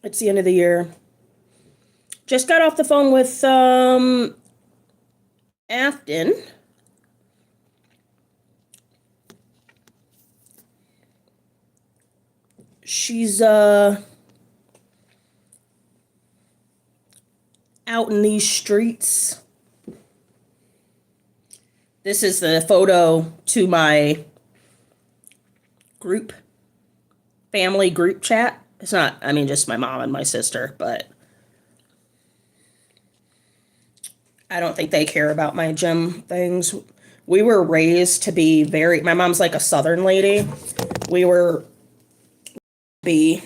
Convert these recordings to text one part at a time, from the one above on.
It's the end of the year. Just got off the phone with Afton. She's out in these streets. This is the photo to my family group chat. It's not, just my mom and my sister, but I don't think they care about my gym things. We were raised to be my mom's like a Southern lady. We were be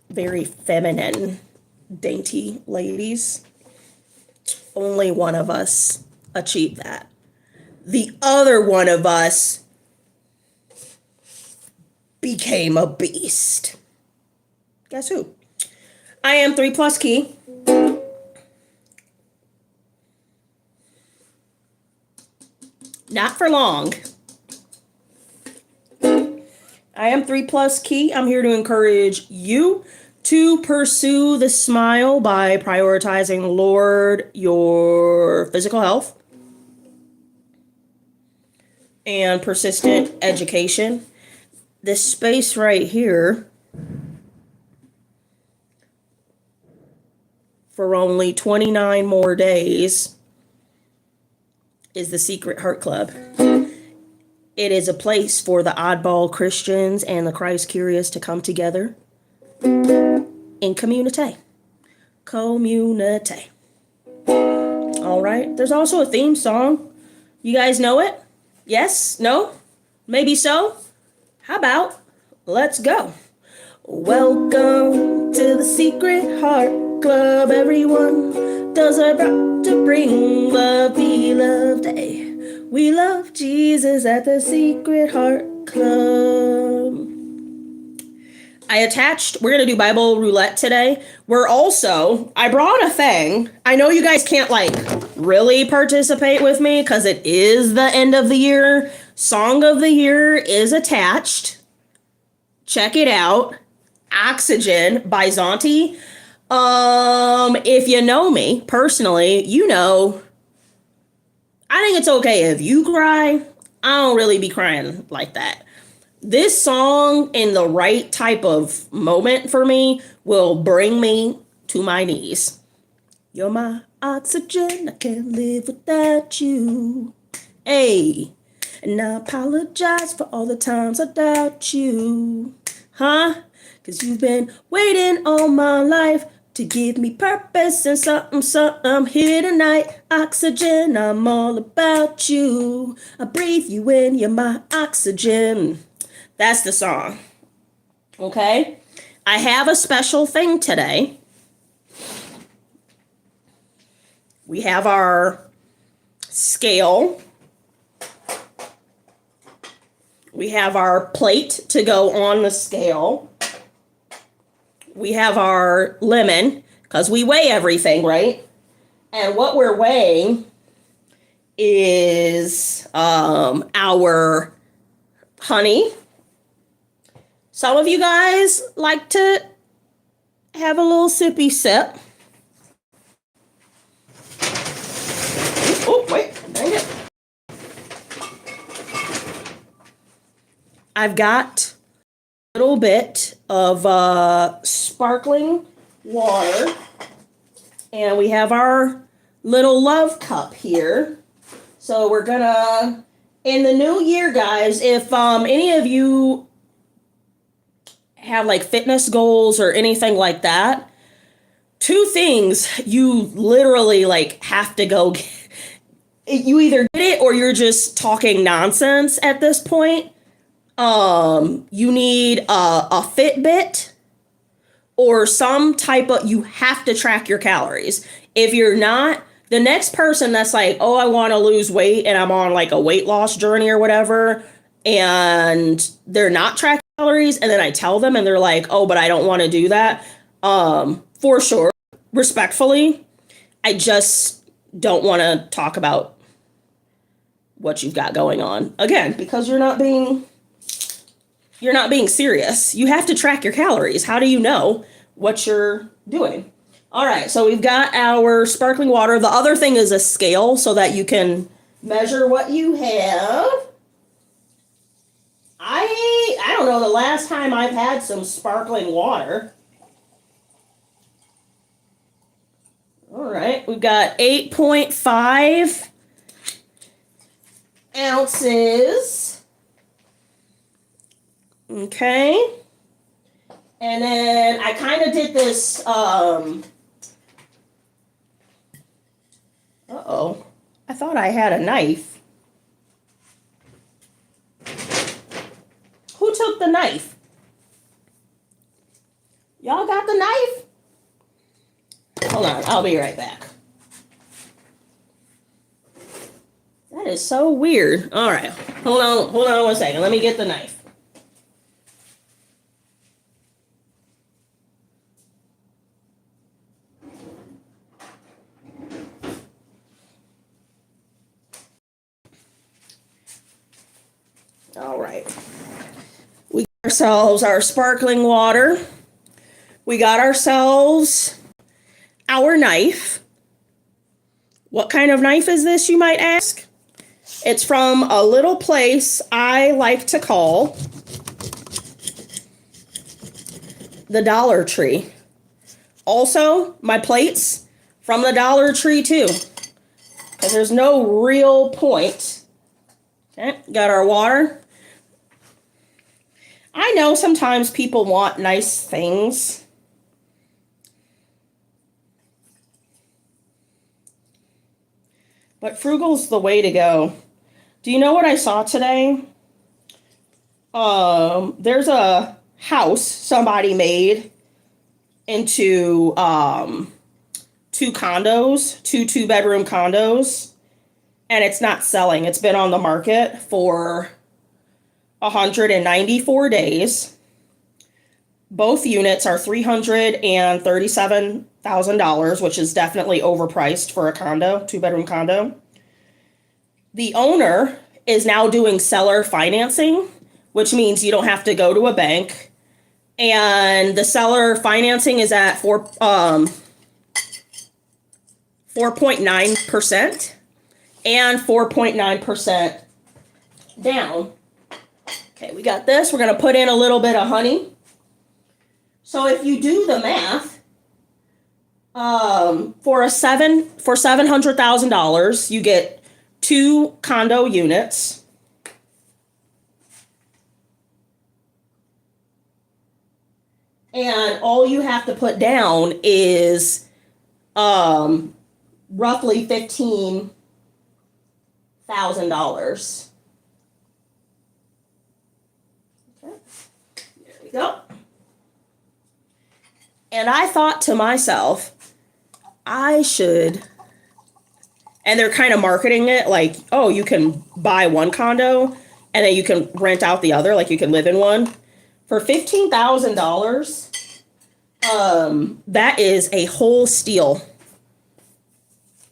very feminine, dainty ladies. Only one of us achieved that. The other one of us became a beast. Guess who? I am ThreePlusKei. Not for long. I am ThreePlusKei. I'm here to encourage you to pursue the smile by prioritizing, Lord, your physical health and persistent education. This space right here, for only 29 more days, is the Secret Heart Club. It is a place for the oddball Christians and the Christ curious to come together in community. All right. There's also a theme song. You guys know it? Yes? No? Maybe so? How about let's go? Welcome to the Secret Heart Club. Everyone does our part to bring the beloved day. We love Jesus at the Secret Heart Club. We're going to do Bible Roulette today. I brought a thing. I know you guys can't really participate with me because it is the end of the year. Song of the year is attached. Check it out. Oxygen by Zonti. If you know me personally, you know I think it's okay if you cry. I don't really be crying like that. This song, in the right type of moment for me, will bring me to my knees. You're my oxygen, I can't live without you. Hey, and I apologize for all the times I doubt you. Huh? 'Cause you've been waiting all my life to give me purpose and something. I'm here tonight. Oxygen, I'm all about you. I breathe you in, you're my oxygen. That's the song. Okay? I have a special thing today. We have our scale. We have our plate to go on the scale. We have our lemon, because we weigh everything, right? And what we're weighing is our honey. Some of you guys like to have a little sippy sip. Oh, wait, dang it. I've got a little bit of sparkling water. And we have our little love cup here. So we're gonna, in the new year, guys, if any of you have fitness goals or anything like that, two things you literally have to go get. You either get it or you're just talking nonsense at this point. You need a Fitbit or some type of, you have to track your calories. If you're not, the next person that's oh, I want to lose weight and I'm on a weight loss journey or whatever, and they're not tracking calories, and then I tell them and they're oh, but I don't want to do that. For sure, respectfully, I just don't want to talk about what you've got going on. Again, because you're not being you're not being serious. You have to track your calories. How do you know what you're doing? All right, so we've got our sparkling water. The other thing is a scale so that you can measure what you have. I don't know the last time I've had some sparkling water. All right, we've got 8.5 ounces. Okay. And then I kind of did this, uh-oh. I thought I had a knife. Who took the knife? Y'all got the knife? Hold on, I'll be right back. That is so weird. All right, hold on 1 second. Let me get the knife. All right. We got ourselves our sparkling water. We got ourselves our knife. What kind of knife is this, you might ask? It's from a little place I like to call the Dollar Tree. Also, my plates from the Dollar Tree too, because there's no real point. Okay, got our water. I know sometimes people want nice things. But frugal's the way to go. Do you know what I saw today? There's a house somebody made into two condos, two-bedroom condos, and it's not selling. It's been on the market for 194 days. Both units are $337,000, which is definitely overpriced for a condo, two-bedroom condo. The owner is now doing seller financing, which means you don't have to go to a bank. And the seller financing is at 4.9% and 4.9% down. Okay, we got this. We're going to put in a little bit of honey. So if you do the math, for $700,000, you get 2 condo units. And all you have to put down is roughly $15,000. Okay, there we go. And I thought to myself, I should, and they're kind of marketing it like, oh, you can buy one condo and then you can rent out the other, like you can live in one. For $15,000, that is a whole steal.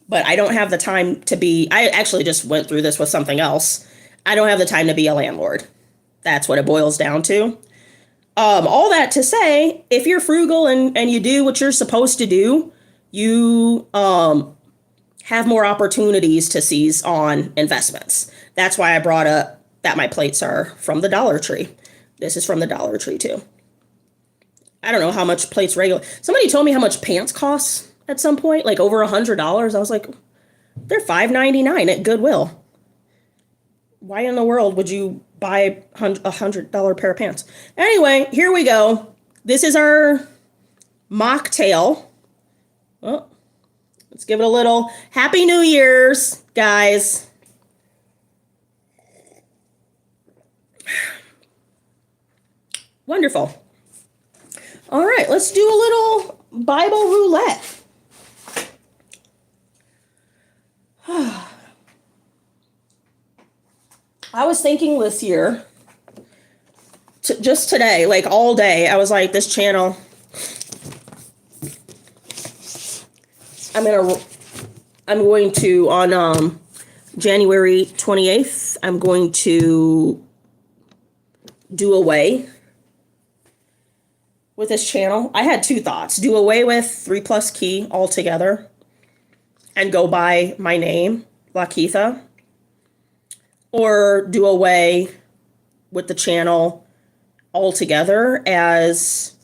But I don't have the time to be, I actually just went through this with something else. I don't have the time to be a landlord. That's what it boils down to. All that to say, if you're frugal and you do what you're supposed to do, you have more opportunities to seize on investments. That's why I brought up that my plates are from the Dollar Tree. This is from the Dollar Tree too. I don't know how much plates regular. Somebody told me how much pants costs at some point, like over $100. I was like, they're $5.99 at Goodwill. Why in the world would you buy a $100 pair of pants? Anyway, here we go. This is our mocktail. Oh, let's give it a little Happy New Year's, guys. Wonderful. All right, let's do a little Bible roulette. I was thinking this year, just today, like all day, I was like, this channel, I'm going to on January 28th, I'm going to do away with this channel. I had two thoughts. Do away with 3+Kei altogether and go by my name, Lakeitha. Or do away with the channel altogether, as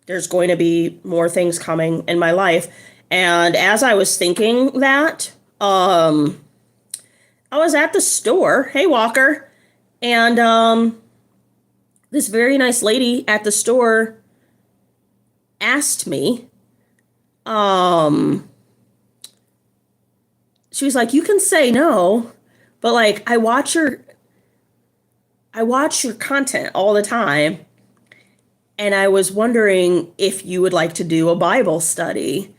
there's going to be more things coming in my life. And as I was thinking that, I was at the store. Hey, Walker. And this very nice lady at the store asked me, she was like, you can say no, but like, I watch your content all the time, and I was wondering if you would like to do a Bible study.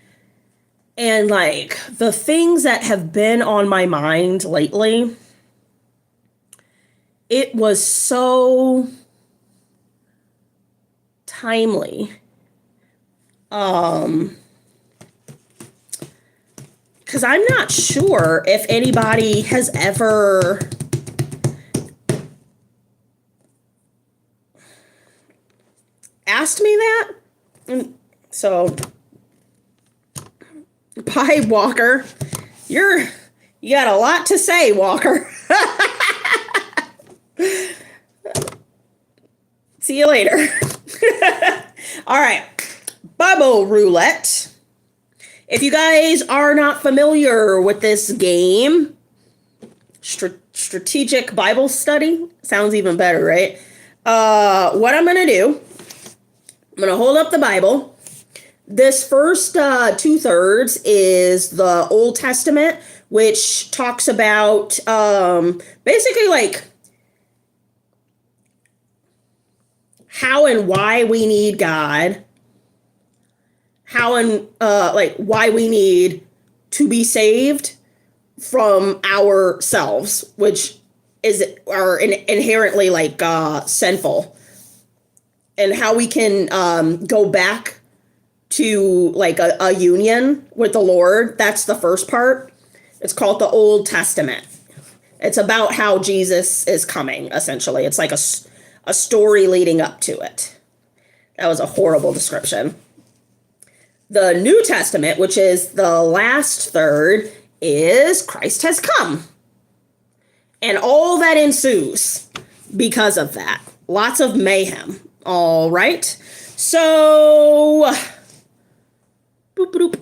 And like, the things that have been on my mind lately, it was so timely. Because I'm not sure if anybody has ever asked me that. And so, bye, Walker. You got a lot to say, Walker. See you later. All right. Bible Roulette. If you guys are not familiar with this game, strategic Bible study, sounds even better, right? What I'm going to do, I'm going to hold up the Bible. This first 2/3 is the Old Testament, which talks about basically like how and why we need God, how and like why we need to be saved from ourselves, which are inherently like sinful, and how we can go back to like a union with the Lord. That's the first part. It's called the Old Testament. It's about how Jesus is coming, essentially. It's like a story leading up to it. That was a horrible description. The New Testament, which is the last third, is Christ has come. And all that ensues because of that. Lots of mayhem. All right. So, boop, boop.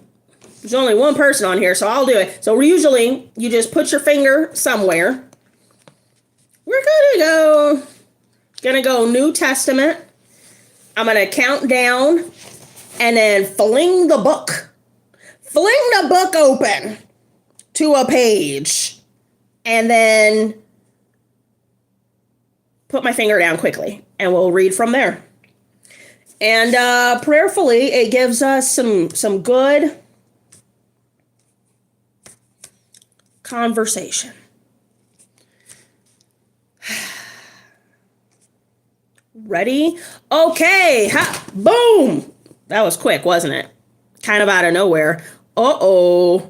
There's only one person on here, so I'll do it. So usually you just put your finger somewhere. We're gonna go New Testament. I'm gonna count down and then fling the book open to a page, and then put my finger down quickly, and we'll read from there. And prayerfully, it gives us some good conversation. Ready? Okay. Ha! Boom! That was quick, wasn't it? Kind of out of nowhere. Uh-oh.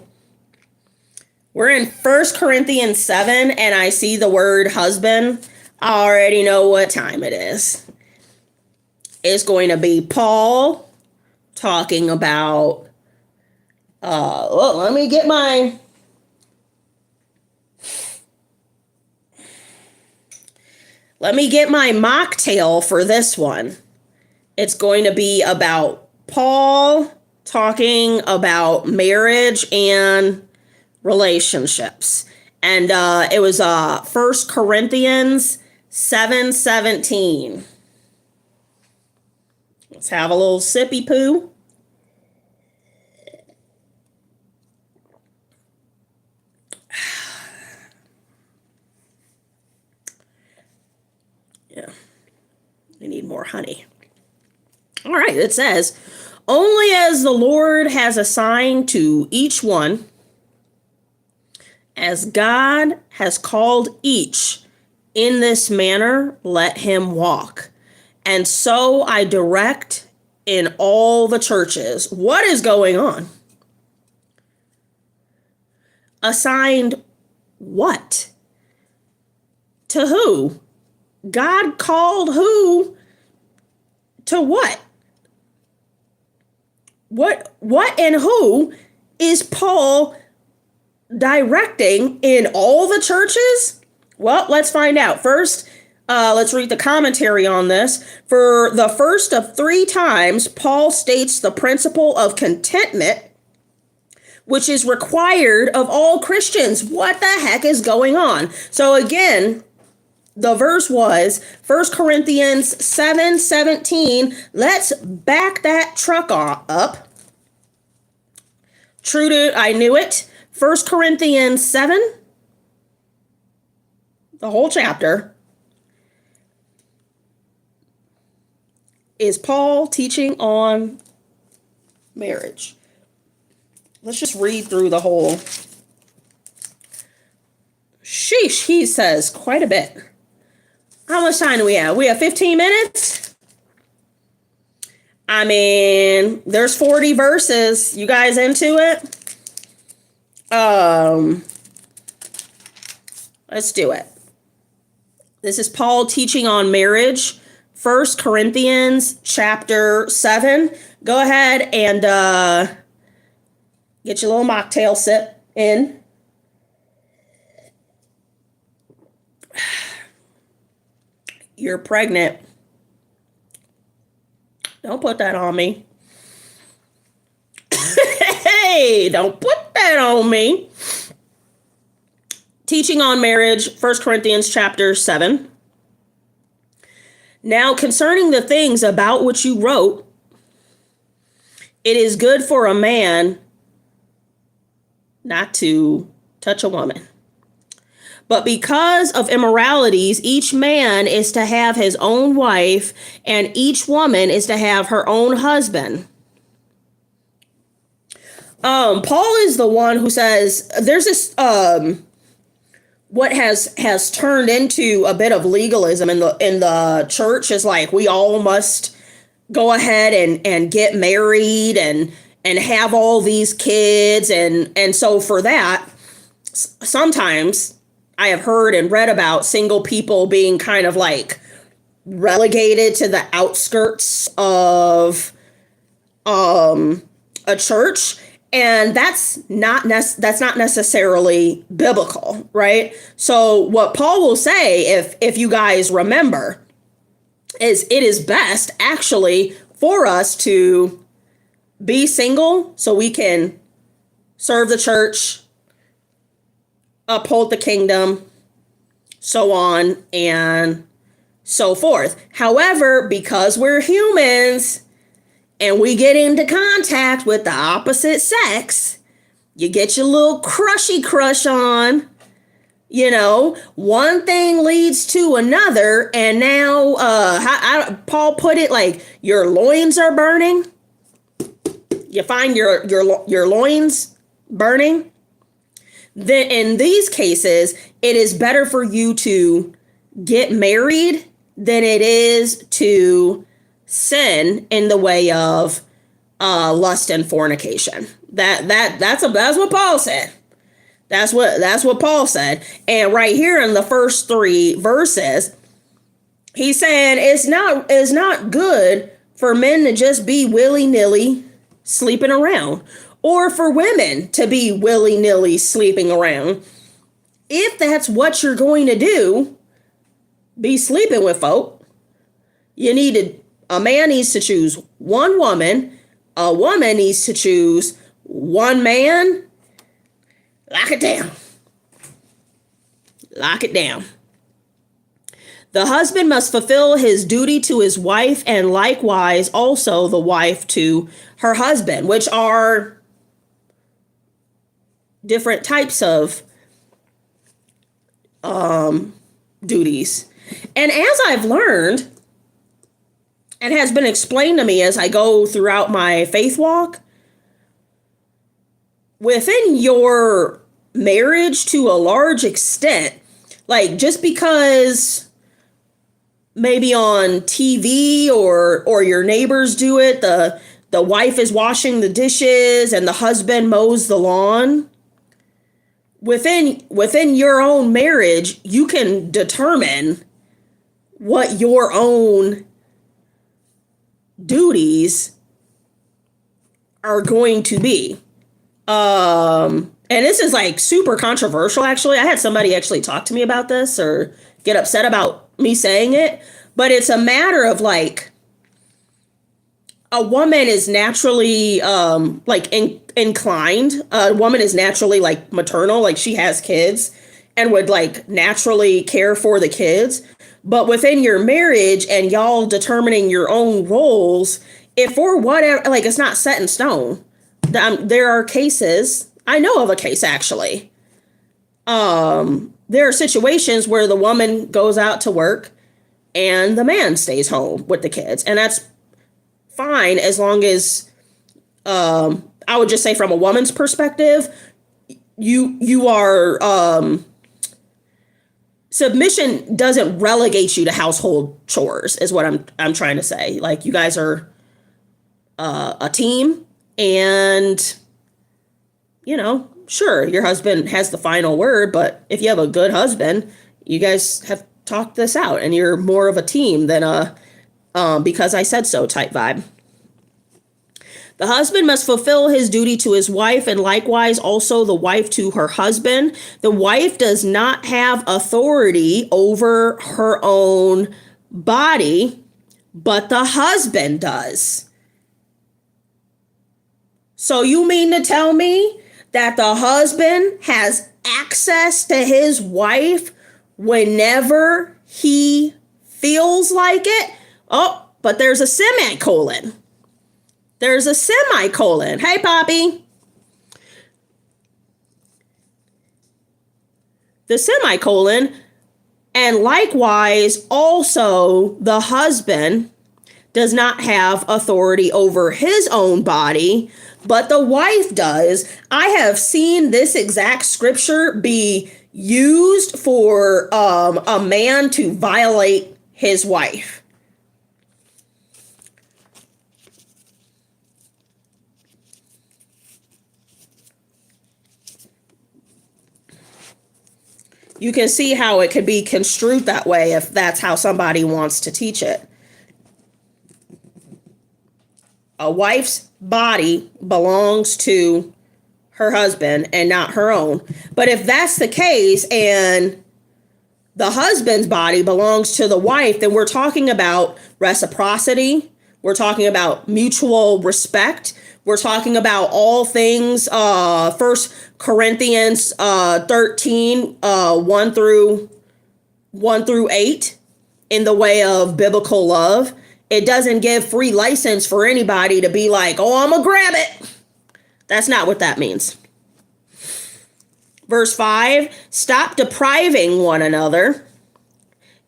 We're in 1 Corinthians 7, and I see the word husband. I already know what time it is. It's going to be Paul talking about, let me get my mocktail for this one. It's going to be about Paul talking about marriage and relationships. And it was 1 Corinthians 7:17. Let's have a little sippy poo. Yeah, I need more honey. All right, it says, only as the Lord has assigned to each one, as God has called each in this manner, let him walk. And so I direct in all the churches. What is going on? Assigned what? To who? God called who to what? What and who is Paul directing in all the churches? Well, let's find out. First, let's read the commentary on this. For the first of 3 times, Paul states the principle of contentment, which is required of all Christians. What the heck is going on? So again, the verse was 1 Corinthians 7:17. Let's back that truck up. True to, I knew it. 1 Corinthians 7, the whole chapter, is Paul teaching on marriage. Let's just read through the whole. Sheesh, he says quite a bit. How much time do we have? We have 15 minutes. I mean, there's 40 verses. You guys into it? Let's do it. This is Paul teaching on marriage. 1 Corinthians chapter 7. Go ahead and get your little mocktail sip in. You're pregnant. Don't put that on me. Hey, don't put that on me. Teaching on marriage, 1 Corinthians chapter 7. Now, concerning the things about which you wrote, it is good for a man not to touch a woman. But because of immoralities, each man is to have his own wife, and each woman is to have her own husband. Paul is the one who says there's this what has turned into a bit of legalism in the church is like we all must go ahead and get married and have all these kids and so for that sometimes I have heard and read about single people being kind of like relegated to the outskirts of a church, and that's not necessarily biblical, right? So what Paul will say, if you guys remember, is it is best actually for us to be single so we can serve the church, uphold the kingdom, so on and so forth. However, because we're humans and we get into contact with the opposite sex, you get your little crushy crush on, you know, one thing leads to another. And now, Paul put it like your loins are burning. You find your loins burning. Then in these cases, it is better for you to get married than it is to sin in the way of lust and fornication. That's what Paul said. That's what Paul said. And right here in the first 3 verses, he's saying it's not good for men to just be willy-nilly sleeping around, or for women to be willy-nilly sleeping around. If that's what you're going to do, be sleeping with folk, a man needs to choose one woman, a woman needs to choose one man. Lock it down. Lock it down. The husband must fulfill his duty to his wife, and likewise also the wife to her husband, which are different types of duties. And as I've learned, and has been explained to me as I go throughout my faith walk, within your marriage to a large extent, like just because maybe on TV or your neighbors do it, the wife is washing the dishes and the husband mows the lawn, within your own marriage, you can determine what your own duties are going to be. And this is like super controversial, actually. I had somebody actually talk to me about this or get upset about me saying it, but it's a matter of like, a woman is naturally inclined. A woman is naturally like maternal, like she has kids and would like naturally care for the kids. But within your marriage and y'all determining your own roles, if for whatever, like it's not set in stone. There are cases, I know of a case actually. There are situations where the woman goes out to work and the man stays home with the kids. And that's fine as long as, I would just say from a woman's perspective, you are, submission doesn't relegate you to household chores is what I'm trying to say. Like you guys are a team and, you know, sure, your husband has the final word, but if you have a good husband, you guys have talked this out and you're more of a team than a because I said so type vibe. The husband must fulfill his duty to his wife and likewise also the wife to her husband. The wife does not have authority over her own body, but the husband does. So you mean to tell me that the husband has access to his wife whenever he feels like it? Oh, but there's a semicolon. There's a semicolon. Hey, Poppy. The semicolon. And likewise, also the husband does not have authority over his own body, but the wife does. I have seen this exact scripture be used for a man to violate his wife. You can see how it could be construed that way if that's how somebody wants to teach it. A wife's body belongs to her husband and not her own. But if that's the case and the husband's body belongs to the wife, then we're talking about reciprocity. We're talking about mutual respect. We're talking about all things, 1 Corinthians 13, 1 through 8, in the way of biblical love. It doesn't give free license for anybody to be like, oh, I'm gonna grab it. That's not what that means. Verse 5, stop depriving one another,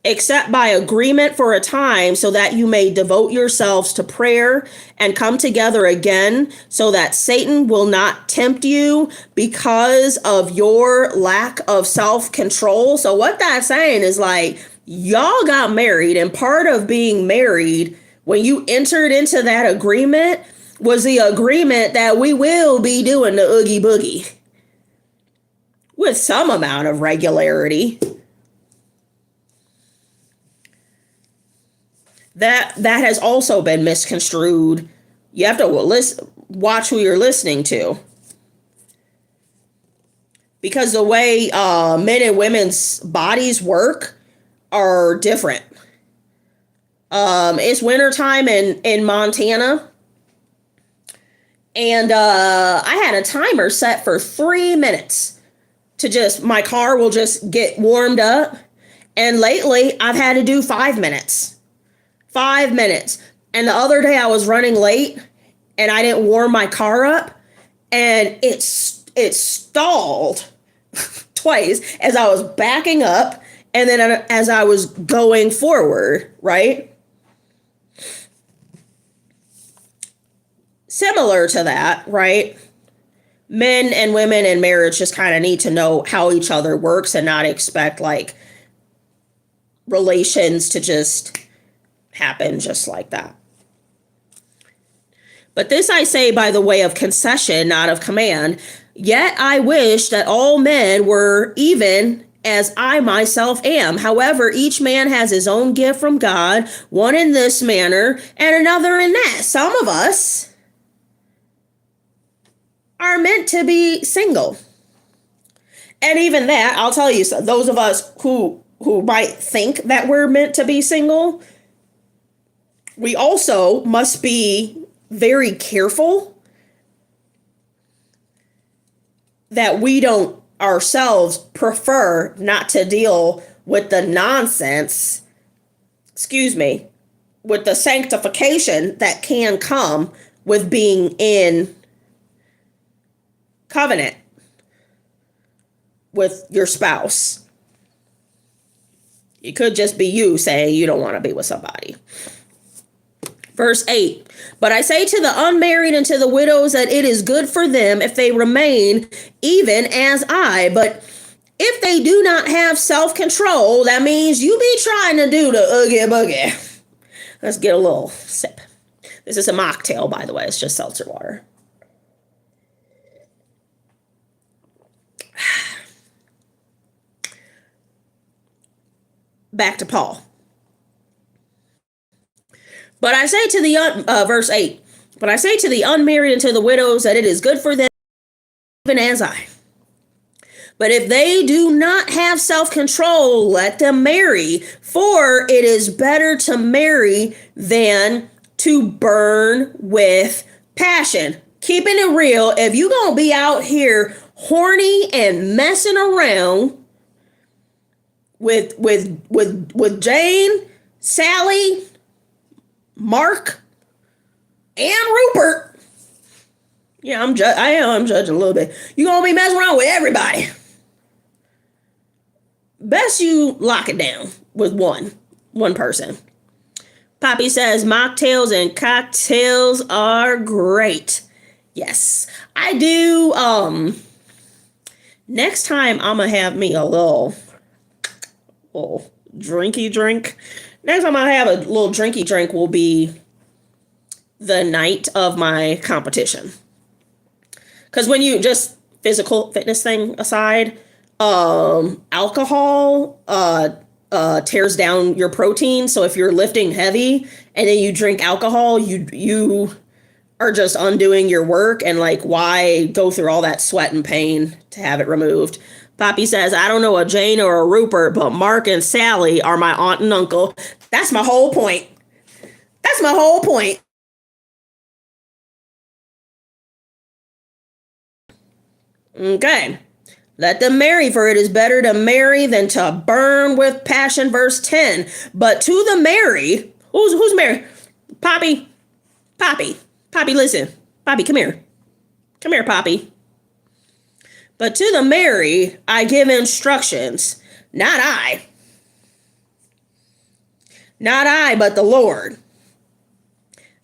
except by agreement for a time, so that you may devote yourselves to prayer and come together again, so that Satan will not tempt you because of your lack of self-control. So what that's saying is like, y'all got married, and part of being married, when you entered into that agreement, was the agreement that we will be doing the oogie boogie with some amount of regularity. That has also been misconstrued. You have to watch who you're listening to. Because the way men and women's bodies work are different. It's wintertime in Montana. And I had a timer set for 3 minutes to my car will just get warmed up. And lately I've had to do 5 minutes. 5 minutes. And the other day I was running late and I didn't warm my car up and it stalled twice as I was backing up and then as I was going forward, right? Similar to that, right? Men and women in marriage just kind of need to know how each other works and not expect like relations to just happen just like that. But this I say by the way of concession, not of command. Yet I wish that all men were even as I myself am. However, each man has his own gift from God, one in this manner and another in that. Some of us are meant to be single. And even that, I'll tell you, so those of us who might think that we're meant to be single, we also must be very careful that we don't ourselves prefer not to deal with the nonsense, with the sanctification that can come with being in covenant with your spouse. It could just be you saying you don't want to be with somebody. Verse 8, but I say to the unmarried and to the widows that it is good for them if they remain even as I. But if they do not have self-control, that means you be trying to do the oogie boogie. Let's get a little sip. This is a mocktail, by the way. It's just seltzer water. Back to Paul. But I say to the, verse 8, but I say to the unmarried and to the widows that it is good for them, even as I. But if they do not have self-control, let them marry, for it is better to marry than to burn with passion. Keeping it real, if you gonna be out here horny and messing around with Jane, Sally, Mark, and Rupert. Yeah, I'm judging a little bit. You're gonna be messing around with everybody. Best you lock it down with one person. Poppy says mocktails and cocktails are great. Yes, I do. Next time I'm gonna have me a little drinky drink. Next time I have a little drinky drink will be the night of my competition. Because when you just physical fitness thing aside, alcohol tears down your protein. So if you're lifting heavy and then you drink alcohol, you are just undoing your work, and like, why go through all that sweat and pain to have it removed? Poppy says, I don't know a Jane or a Rupert, but Mark and Sally are my aunt and uncle. That's my whole point. That's my whole point. Okay. Let them marry, for it is better to marry than to burn with passion. Verse 10. But to the married, who's married? Poppy, listen. Poppy, come here. Come here, Poppy. But to the married, I give instructions, not I, but the Lord,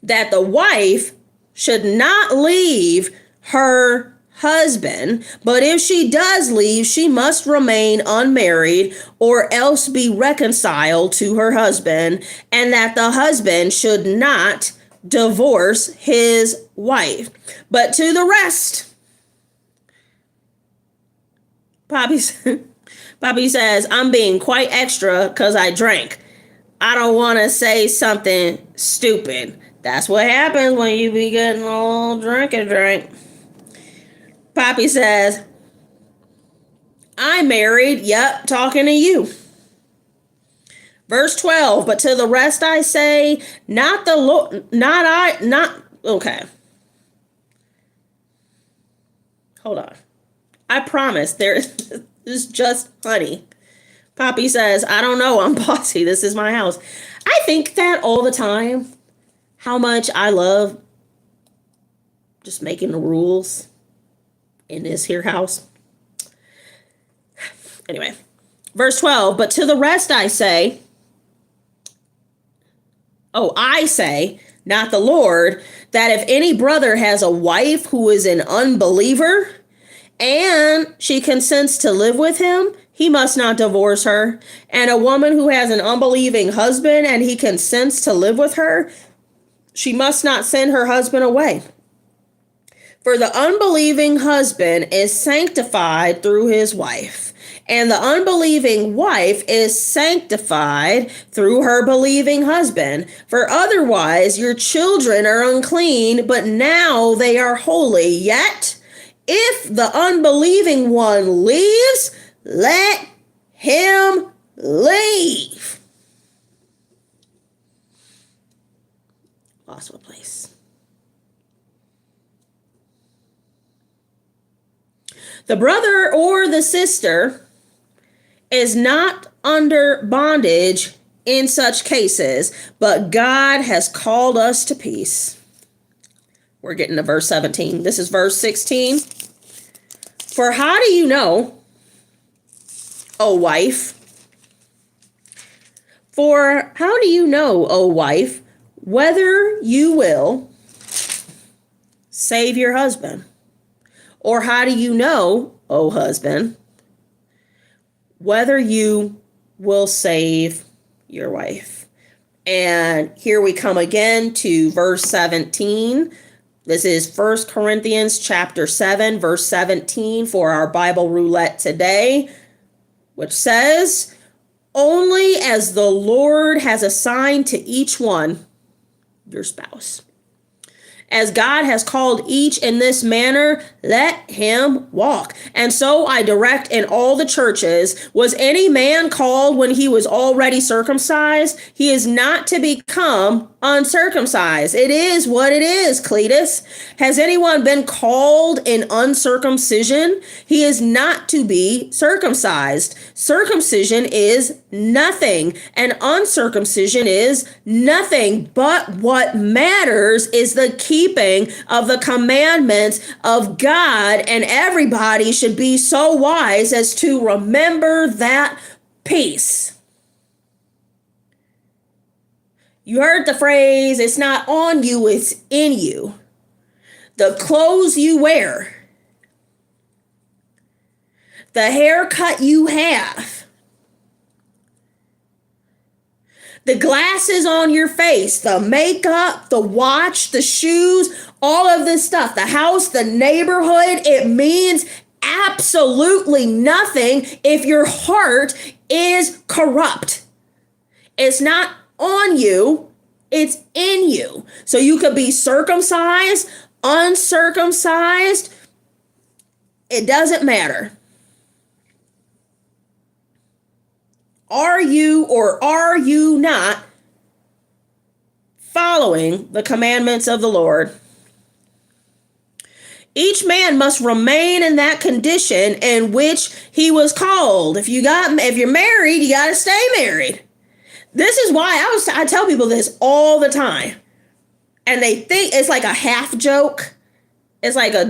that the wife should not leave her husband, but if she does leave, she must remain unmarried or else be reconciled to her husband, and that the husband should not divorce his wife. But to the rest, Poppy says, I'm being quite extra because I drank. I don't want to say something stupid. That's what happens when you be getting a little drink. Poppy says, I'm married. Yep, talking to you. Verse 12, but to the rest I say, not the Lord, okay. Hold on. I promise there is just honey. Poppy says, I don't know, I'm bossy. This is my house. I think that all the time, how much I love just making the rules in this here house. Anyway, verse 12, but to the rest I say, not the Lord, that if any brother has a wife who is an unbeliever, and she consents to live with him, he must not divorce her. And a woman who has an unbelieving husband and he consents to live with her, she must not send her husband away. For the unbelieving husband is sanctified through his wife, And the unbelieving wife is sanctified through her believing husband. For otherwise your children are unclean, but now they are holy. Yet, if the unbelieving one leaves, let him leave. Lost my place. The brother or the sister is not under bondage in such cases, but God has called us to peace. We're getting to verse 17. This is verse 16. For how do you know, O wife? For how do you know, O wife, whether you will save your husband? Or how do you know, O husband, whether you will save your wife? And here we come again to verse 17. This is 1 Corinthians chapter 7, verse 17 for our Bible roulette today, which says, only as the Lord has assigned to each one, your spouse. As God has called each in this manner, let him walk. And so I direct in all the churches, was any man called when he was already circumcised? He is not to become uncircumcised. It is what it is, Cletus. Has anyone been called in uncircumcision? He is not to be circumcised. Circumcision is nothing, and uncircumcision is nothing. But what matters is the keeping of the commandments of God, and everybody should be so wise as to remember that peace. You heard the phrase, it's not on you, it's in you. The clothes you wear, the haircut you have, the glasses on your face, the makeup, the watch, the shoes, all of this stuff, the house, the neighborhood, it means absolutely nothing if your heart is corrupt. It's not on you, it's in you. So you could be circumcised, uncircumcised, it doesn't matter. Are you or are you not following the commandments of the Lord? Each man must remain in that condition in which he was called. If you're married, you got to stay married. This is why I tell people this all the time, and they think it's like a half joke. It's like a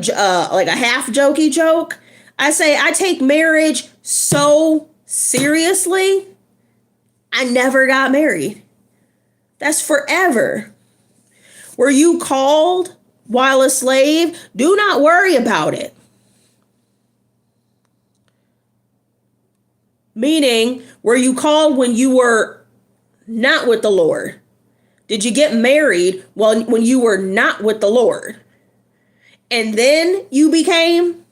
half jokey joke. I say I take marriage so seriously. I never got married. That's forever. Were you called while a slave? Do not worry about it. Meaning, were you called when you were not with the Lord? Did you get married when you were not with the Lord? And then you became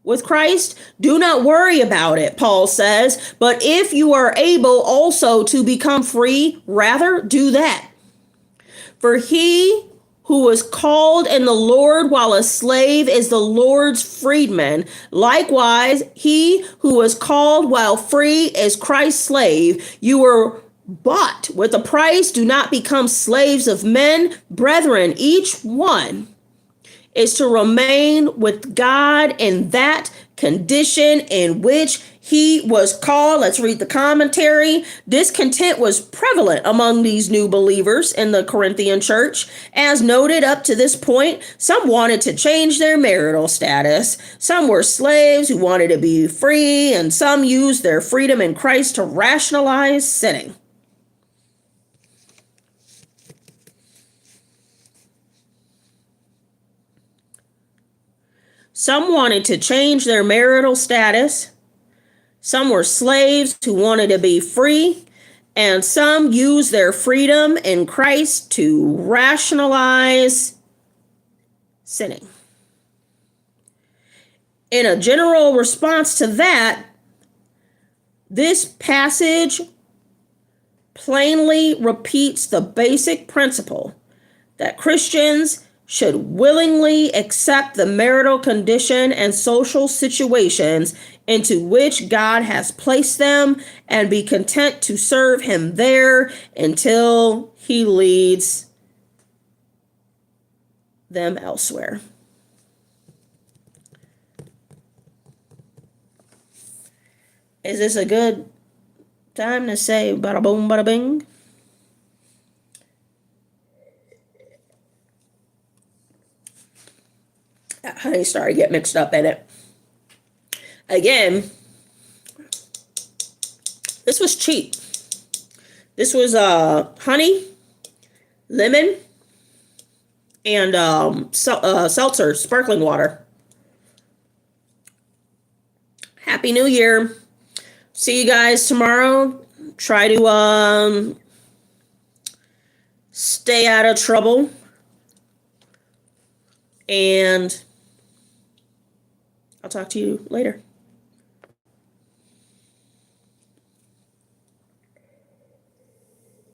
with Christ? Do not worry about it, Paul says. But if you are able also to become free, rather do that. For he who was called in the Lord while a slave is the Lord's freedman. Likewise, he who was called while free is Christ's slave. You were bought with a price. Do not become slaves of men. Brethren, each one is to remain with God in that condition in which he was called. Let's read the commentary. Discontent was prevalent among these new believers in the Corinthian church. As noted up to this point, some wanted to change their marital status. Some were slaves who wanted to be free, and some used their freedom in Christ to rationalize sinning. Some wanted to change their marital status. Some were slaves who wanted to be free. And some used their freedom in Christ to rationalize sinning. in a general response to that, this passage plainly repeats the basic principle that Christians should willingly accept the marital condition and social situations into which God has placed them and be content to serve Him there until He leads them elsewhere. Is this a good time to say bada boom, bada bing? That honey started to get mixed up in it. Again, this was cheap. This was honey, lemon, and seltzer, sparkling water. Happy New Year. See you guys tomorrow. Try to stay out of trouble. And I'll talk to you later.